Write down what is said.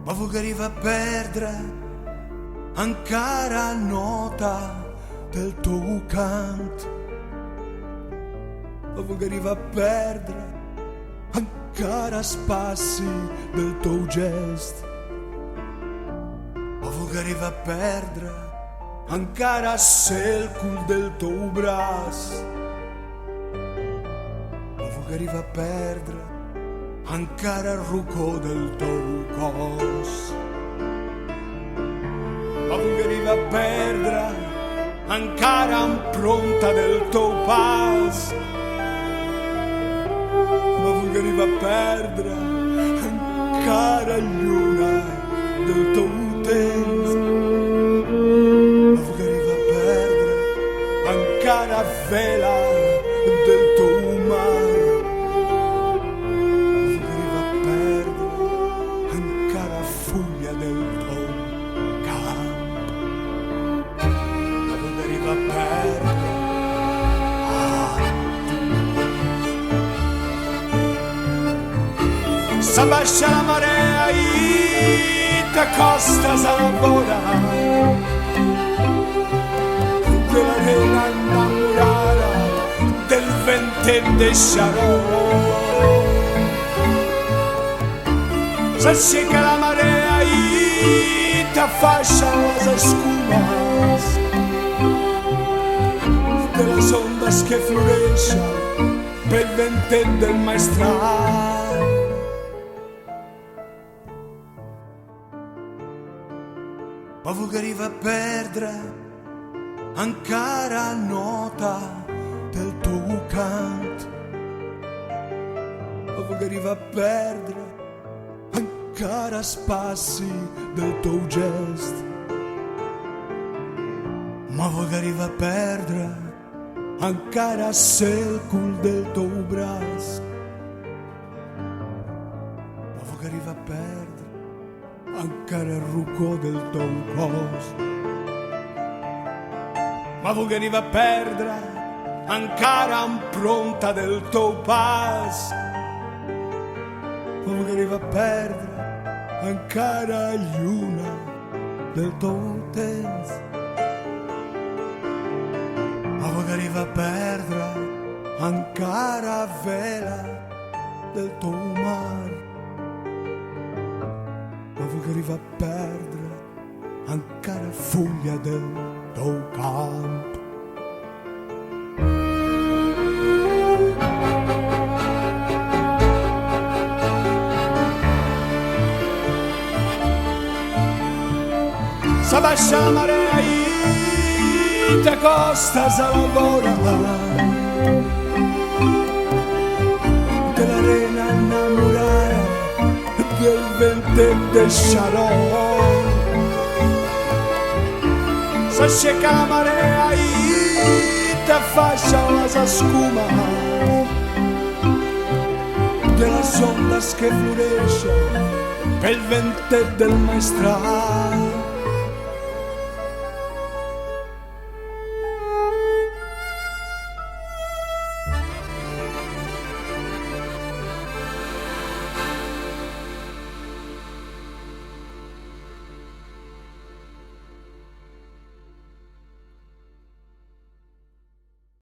ma vo che arriva a perdere ancora nota del tuo canto, ma vo che arriva a perdere ancora spassi del tuo gesto, ma vo che arriva a perdere ancora selcul del tuo braccio, ma vo che arriva a perdere ancora il rucco del tuo cos, ma vo che arriva a perdere ancora impronta del tuo passo, ma vo che arriva a perdere ancora luna del tuo tempo, ma vo che arriva a perdere ancora vela del tuo mare, ma vo che arriva a perdere ancora foglia del tuo campo, ma vo che arriva a perdere s'abbascia la marea e te costa s'avvora dell'arena innamorata del ventenne sciarò, s'asciega la marea e te affascia la scuma della sonda che floresce per il ventenne del maestrale. Ma vo che arriva a perdere ancora nota del tuo canto, ma vo che arriva a perdere ancora spassi del tuo gesto, ma vo che arriva a perdere ancora selcul del tuo braccio, ma vo che arriva a perdere ancora il rucco del tuo coso, ma vo che arriva a perdere ancora impronta del tuo passo, ma vo che arriva a perdere ancora luna del tuo tempo, ma vo che arriva a perdere ancora vela del tuo mare, ma vo che arriva a perdere ancora foglia del tuo campo. S'abbascia la marea e te costa s'avvora dell'arena innamorata del ventenne sciarò, s'asciega la marea e te affascia la scuma della sonda che floresce per il ventenne del maestrale.